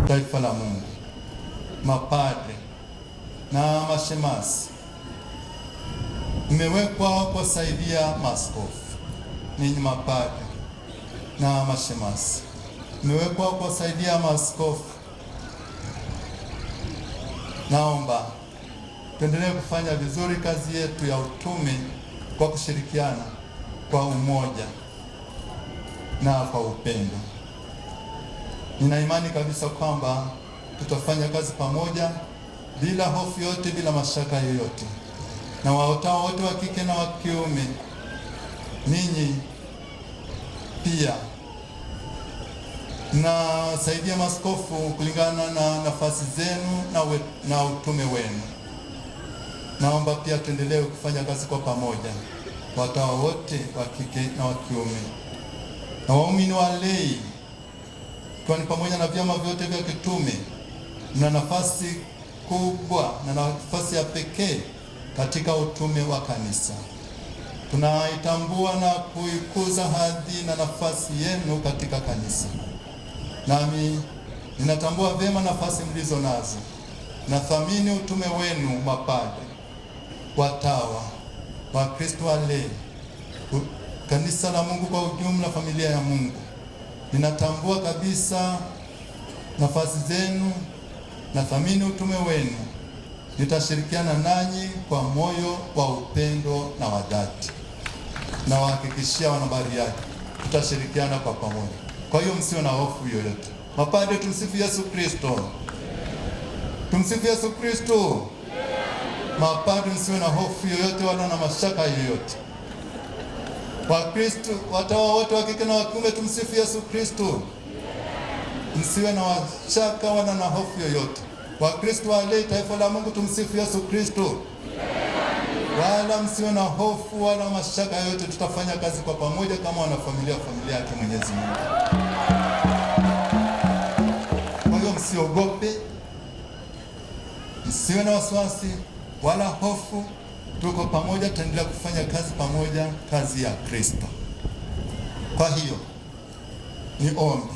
taifa la Mungu, mapadre na mashemasi, mmewekwa kuwasaidia maaskofu. Ninyi mapadre na mashemasi mmewekwa kuwasaidia maaskofu. Naomba tuendelee kufanya vizuri kazi yetu ya utume kwa kushirikiana, kwa umoja na kwa upendo. Nina imani kabisa kwamba tutafanya kazi pamoja bila hofu yote, bila mashaka yoyote. Na watawa wote wa kike na wa kiume, ninyi pia nasaidia maaskofu kulingana na nafasi zenu na utume wenu. Naomba pia tuendelee kufanya kazi kwa pamoja, watawa wote wa kike na wa kiume na waumini wa lei, kwani pamoja na vyama vyote vya kitume na nafasi kubwa na nafasi ya pekee katika utume wa kanisa. Tunaitambua na kuikuza hadhi na nafasi yenu katika kanisa. Nami ninatambua vyema nafasi mlizo nazo. Nathamini utume wenu mapadre, watawa, Wakristo walei, kanisa la Mungu kwa ujumla, familia ya Mungu. Ninatambua kabisa nafasi zenu, nathamini utume wenu. Nitashirikiana nanyi kwa moyo wa upendo na wa dhati. Na wahakikishia wanabariadi tutashirikiana kwa pamoja. Kwa hiyo msio na hofu yoyote. Mapadre, tumsifu Yesu Kristo. Tumsifu Yesu Kristo. Mapadre, msio na hofu yoyote wala na mashaka yoyote. Wakristo, watawa wote wa kike na wa kiume, tumsifu Yesu Kristo. Msiwe na mashaka wala na hofu yoyote. Wakristo walei, taifa la Mungu, tumsifu Yesu Kristo. Wala msiwe na hofu wala mashaka yote. Tutafanya kazi kwa pamoja kama wanafamilia, familia yake Mwenyezi Mungu. Kwa hiyo msiogope, msiwe na wasiwasi wala hofu. Tuko pamoja, tutaendelea kufanya kazi pamoja, kazi ya Kristo. Kwa hiyo ni ombi,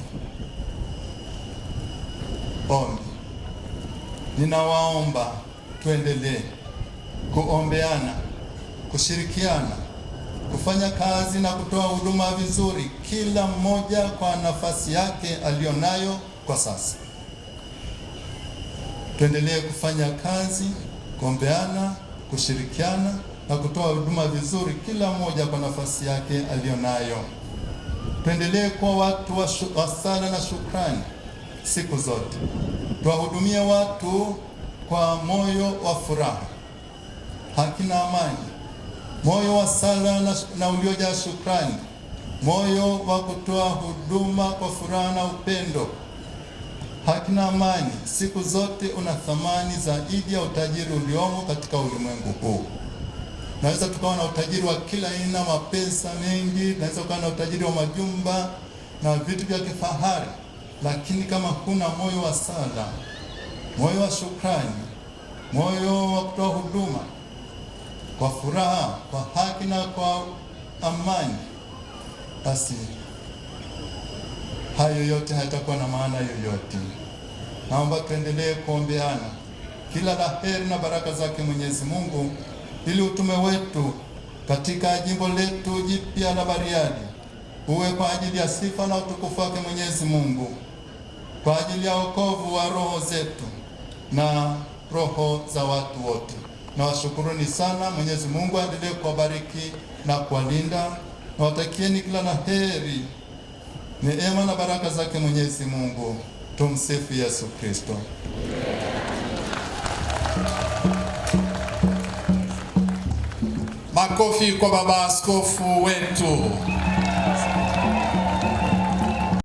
ninawaomba tuendelee kuombeana, kushirikiana, kufanya kazi na kutoa huduma vizuri, kila mmoja kwa nafasi yake alionayo kwa sasa. Tuendelee kufanya kazi, kuombeana, kushirikiana na kutoa huduma vizuri, kila mmoja kwa nafasi yake alionayo. Tuendelee kuwa watu wa sala na shukrani siku zote. Tuwahudumie watu kwa moyo wa furaha, haki na amani, moyo wa sala na uliojaa shukrani, moyo wa kutoa huduma kwa furaha na upendo. Haki na amani siku zote una thamani zaidi ya utajiri uliomo katika ulimwengu huu. Naweza tukawa na utajiri wa kila aina, mapesa mengi, naweza tukawa na utajiri wa majumba na vitu vya kifahari, lakini kama huna moyo wa sala, moyo wa shukrani, moyo wa kutoa huduma kwa furaha, kwa haki na kwa amani, basi hayo yote hayatakuwa na maana yoyote. Naomba tuendelee kuombeana kila la heri na baraka zake Mwenyezi Mungu, ili utume wetu katika jimbo letu jipya la Bariadi uwe kwa ajili ya sifa na utukufu wake Mwenyezi Mungu, kwa ajili ya wokovu wa roho zetu na roho za watu wote. Na washukuruni sana. Mwenyezi Mungu aendelee kuwabariki na kuwalinda, na watakieni kila la heri, neema na baraka zake Mwenyezi Mungu. Tumsifu Yesu Kristo. Makofi kwa baba askofu wetu.